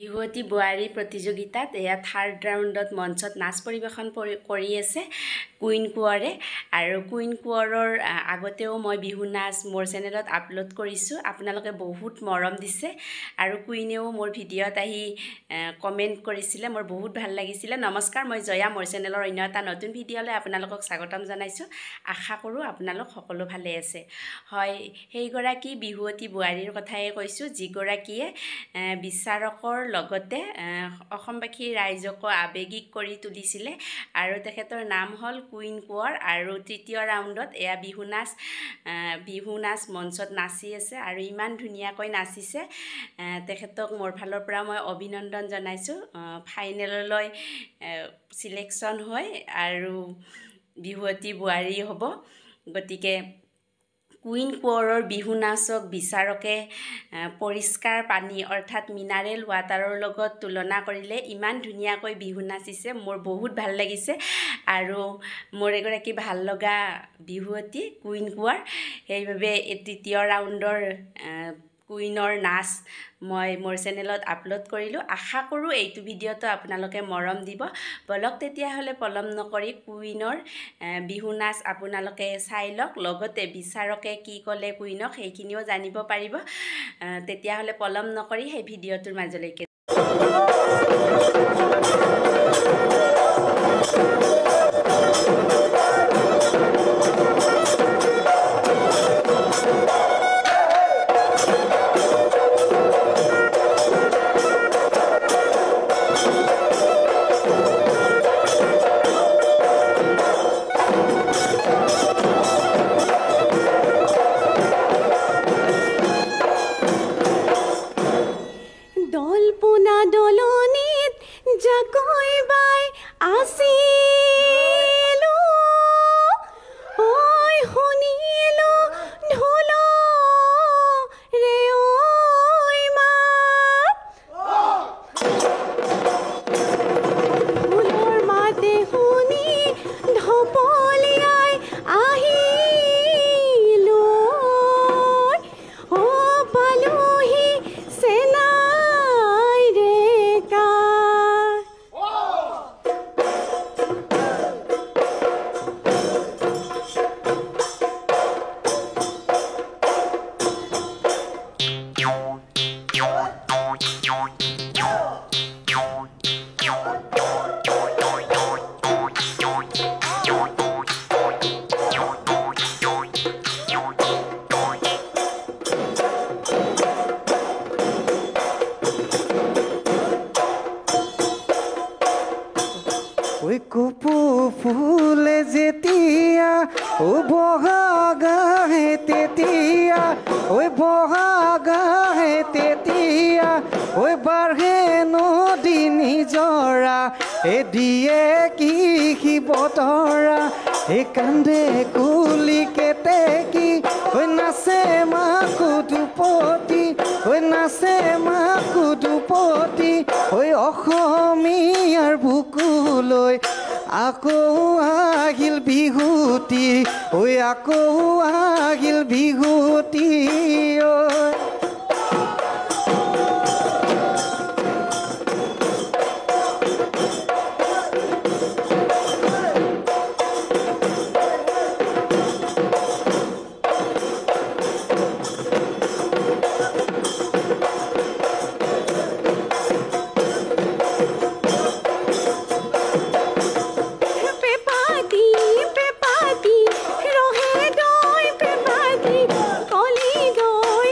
বিহুৱতী বোৱাৰী প্ৰতিযোগিতাত এয়া থাৰ্ড ৰাউণ্ডত মঞ্চত নাচ পৰিৱেশন কৰি আছে কুইন কোঁৱৰে। আৰু কুইন কোঁৱৰৰ আগতেও মই বিহু নাচ মোৰ চেনেলত আপলোড কৰিছোঁ। আপোনালোকে বহুত মৰম দিছে আৰু কুইনেও মোৰ ভিডিঅ'ত আহি কমেণ্ট কৰিছিলে, মোৰ বহুত ভাল লাগিছিলে। নমস্কাৰ, মই জয়া, মোৰ চেনেলৰ অন্য এটা নতুন ভিডিঅ'লৈ আপোনালোকক স্বাগতম জনাইছোঁ। আশা কৰোঁ আপোনালোক সকলো ভালে আছে। হয়, সেইগৰাকী বিহুৱতী বোৱাৰীৰ কথাই কৈছোঁ, যিগৰাকীয়ে বিচাৰকৰ লগতে অসমবাসী ৰাইজকো আৱেগিক কৰি তুলিছিলে। আৰু তেখেতৰ নাম হ'ল কুইন কোঁৱৰ। আৰু তৃতীয় ৰাউণ্ডত এয়া বিহু নাচ মঞ্চত নাচি আছে আৰু ইমান ধুনীয়াকৈ নাচিছে। তেখেতক মোৰ ফালৰ পৰা মই অভিনন্দন জনাইছোঁ। ফাইনেললৈ চিলেকশ্যন হয় আৰু বিহুৱতী বোৱাৰী হ'ব। গতিকে কুইন কোঁৱৰৰ বিহু নাচক বিচাৰকে পৰিষ্কাৰ পানী অৰ্থাৎ মিনাৰেল ৱাটাৰৰ লগত তুলনা কৰিলে ইমান ধুনীয়াকৈ বিহু নাচিছে, মোৰ বহুত ভাল লাগিছে। আৰু মোৰ এগৰাকী ভাল লগা বিহুৱতী কুইন কোঁৱৰ, সেইবাবে এই তৃতীয় ৰাউণ্ডৰ কুইনৰ নাচ মই মোৰ চেনেলত আপলোড কৰিলোঁ। আশা কৰোঁ এইটো ভিডিঅ'টো আপোনালোকে মৰম দিব। বলক তেতিয়াহ'লে পলম নকৰি কুইনৰ বিহু নাচ আপোনালোকে চাই লওক, লগতে বিচাৰকে কি ক'লে কুইনক সেইখিনিও জানিব পাৰিব। তেতিয়াহ'লে পলম নকৰি সেই ভিডিঅ'টোৰ মাজলৈকে কপু ফুলে যেতিয়া বহাগাহে তেতিয়া বহাগাহে তেতিয়া বাঢ়ে নদী নিজৰা দিয়ে কি বতৰা কান্দে কুলি কেতেকী নাচে মাকো দুপতি নাচে মাকো দুপতি অসমীয়াৰ বুকুলৈ আকৌ আহিল বিহুতি আকৌ আহিল বিহুতি ৰহে দই পেপাতি কলি দই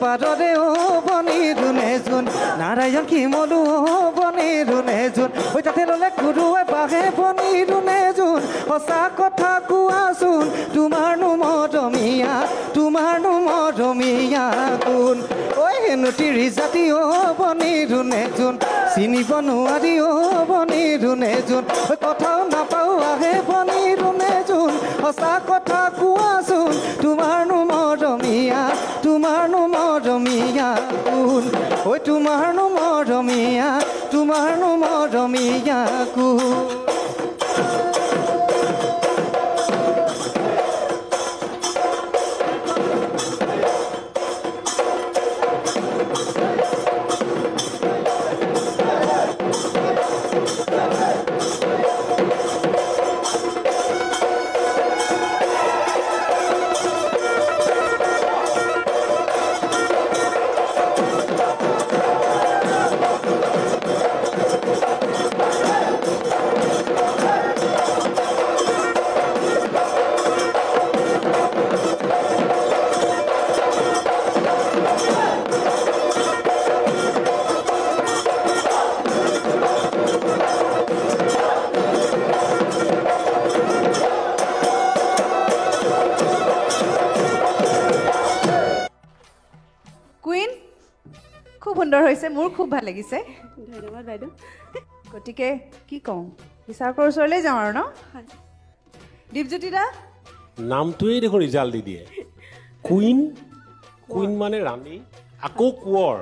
পাদৰে বনি ধুনে জোন নাৰায়ণ শিমলু বনি ধুনে জোন ঐ তাতে ল'লে কুৰুৱে বাঘে বনি ধুনে জোন সঁচা কথা কোৱাচোন তোমাৰনো মৰমীয়া কোন ঐ হেনুতি ৰিজাতি বনি ধুনে জোন চিনিব নোৱাৰি বনি ধুনে জোন ঐ কথাও নাপাওঁ আহে বনি ধুনে জোন সঁচা কথা কোৱাচোন তোমাৰনো মৰমীয়া কোন ঐ তোমাৰনো মৰমীয়া কোন কুইন খুব সুন্দৰ হৈছে মোৰ খুব ভাল লাগিছে ধন্যবাদ বাইদেউ গতিকে কি কওঁ বিচাৰকৰ ওচৰলৈ যাওঁ আৰু ন দীপজ্যোতি দা নামটোৱেই দেখোন ৰিজাল্ট দি দিয়ে কুইন মানে ৰাণী আকৌ কোঁৱৰ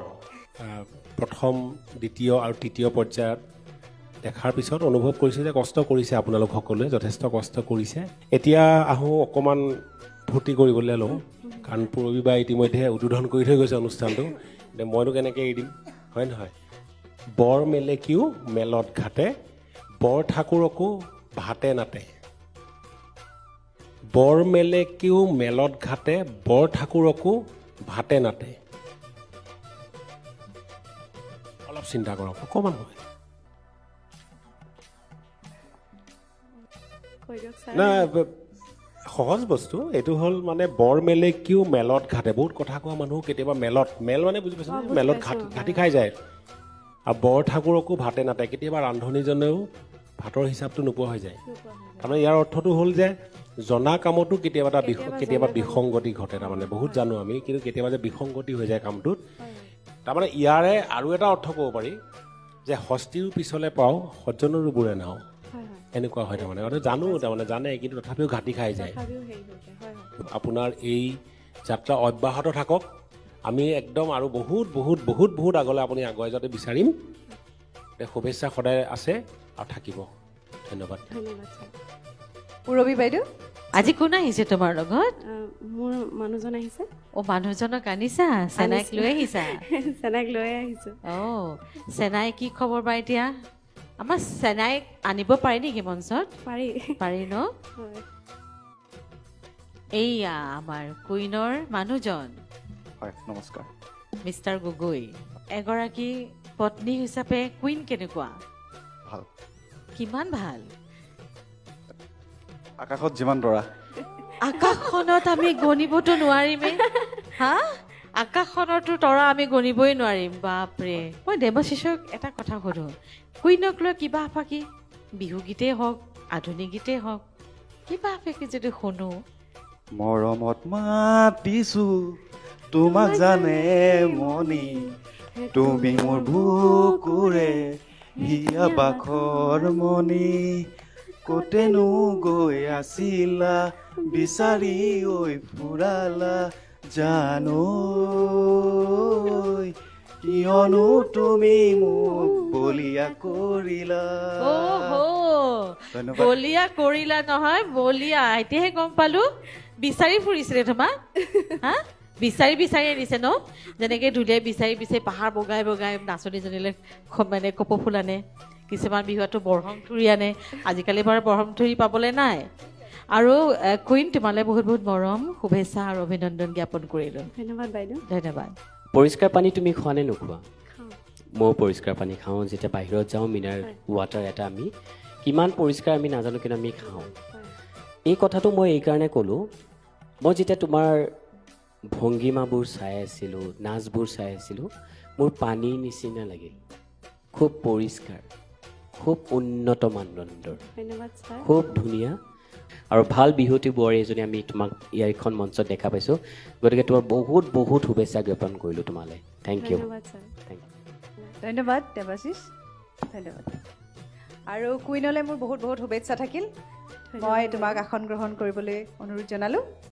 প্ৰথম দ্বিতীয় আৰু তৃতীয় পৰ্যায়ত দেখাৰ পিছত অনুভৱ কৰিছে যে কষ্ট কৰিছে আপোনালোক সকলোৱে যথেষ্ট কষ্ট কৰিছে এতিয়া আহোঁ অকণমান ফূৰ্তি কৰিবলৈ লওঁ কাৰণ পূৰবী বা ইতিমধ্যে উদ্বোধন কৰি থৈ গৈছে অনুষ্ঠানটো এতিয়া মইনো কেনেকৈ এৰি দিম হয় নহয় বৰ মেলেকিও মেলত ঘাটে বৰ ঠাকুৰকো ভাতে নাতে বৰ মেলেকিও মেলত ঘাটে বৰ ঠাকুৰকো ভাতে নাতে অলপ চিন্তা কৰক অকণমান হয় নাই সহজ বস্তু এইটো হ'ল মানে বৰ মেলেকিও মেলত ঘাটে বহুত কথা কোৱা মানুহ কেতিয়াবা মেল মানে বুজি পাইছে মেলত ঘাটি খাই যায় আৰু বৰ ঠাকুৰকো ভাতে নাতে কেতিয়াবা ৰান্ধনীজনেও ভাতৰ হিচাপটো নোপোৱা হৈ যায় তাৰমানে ইয়াৰ অৰ্থটো হ'ল যে জনা কামতো কেতিয়াবা বিসংগতি ঘটে তাৰমানে বহুত জানো আমি কিন্তু কেতিয়াবা যে বিসংগতি হৈ যায় কামটোত তাৰমানে ইয়াৰে আৰু এটা অৰ্থ ক'ব পাৰি যে হস্তিও পিছলে পাওঁ সজ্জনৰো বুৰে নাও এনেকুৱা হয় তাৰমানে জানো তাৰমানে জানে কিন্তু তথাপিও ঘাটি খাই যায় আপোনাৰ এই যাত্ৰা অব্যাহত থাকক আমি একদম আৰু বহুত আগলৈ আপুনি আগুৱাই যোৱাটো বিচাৰিম শুভেচ্ছা সদায় আছে আৰু থাকিব ধন্যবাদ পূৰবী বাইদেউ আজি কোন আহিছে তোমাৰ লগত মোৰ মানুহজন আহিছে মানুহজনক আনিছা চেনাইক লৈ আহিছা চেনাইক লৈ আহিছোঁ চেনাই কি খবৰ বা এতিয়া আমাৰ চেনাইক আনিব পাৰি নেকি মঞ্চত পাৰি ন এইয়া আমাৰ কুইনৰ মানুহজন হয় নমস্কাৰ মিষ্টাৰ গগৈ এগৰাকী পত্নী হিচাপে কুইন কেনেকুৱা ভাল কিমান ভাল আকাশত যিমান তৰা আকাশখনত আমি গণিবতো নোৱাৰিমেই হা আকাশখনৰতো তৰা আমি গণিবই নোৱাৰিম বাপৰে মই দেৱশিষক এটা কথা সোধোঁ কুইনক লৈ কিবা আফাকি বিহুগীতেই হওক আধুনিক গীতেই হওক কিবা আফাকি যদি শুনো মৰমত মাতিছো তোমাক জানে মনি তুমি মোৰ বুকুৰে হিয়া বাখৰ মনি কতেনো গৈ আছিলা বিচাৰি ঐ ফুৰালা জানো কিয়নো তুমি মোক বলিয়া কৰিলা বলিয়া কৰিলা নহয় বলিয়া এতিয়াহে গম পালো বিচাৰি ফুৰিছিলে তোমাক হা বিচাৰি আনিছে ন যেনেকৈ ঢুলীয়াই বিচাৰি পাহাৰ বগাই নাচনীজনীলৈ মানে কপৌ ফুল আনে কিছুমান বিহুতো বৰহমথুৰি আনে আজিকালি বাৰু বৰহমথুৰি পাবলৈ নাই আৰু কুইন তোমালৈ বহুত মৰম শুভেচ্ছা আৰু অভিনন্দন জ্ঞাপন কৰিলোঁ ধন্যবাদ বাইদেউ ধন্যবাদ পৰিষ্কাৰ পানী তুমি খোৱা নে নোখোৱা ময়ো পৰিষ্কাৰ পানী খাওঁ যেতিয়া বাহিৰত যাওঁ মিনাৰেল ৱাটাৰ এটা আমি কিমান পৰিষ্কাৰ আমি নাজানো কিন্তু আমি খাওঁ এই কথাটো মই এইকাৰণে ক'লোঁ মই যেতিয়া তোমাৰ ভংগীমাবোৰ চাই আছিলোঁ নাচবোৰ চাই আছিলোঁ মোৰ পানীৰ নিচিনা লাগে খুব পৰিষ্কাৰ খুব উন্নত মানদণ্ডৰ ধন্যবাদ ছাৰ খুব ধুনীয়া আৰু ভাল বিহুৱতী বোৱাৰী এজনী আমি তোমাক ইয়াৰখন মঞ্চত দেখা পাইছোঁ গতিকে তোমাৰ বহুত বহুত শুভেচ্ছা জ্ঞাপন কৰিলোঁ তোমালৈ থেংক ইউ ধন্যবাদ ছাৰ ধন্যবাদ দেৱাশিষ ধন্যবাদ আৰু কুইনলৈ মোৰ বহুত বহুত শুভেচ্ছা থাকিল মই তোমাক আসন গ্ৰহণ কৰিবলৈ অনুৰোধ জনালোঁ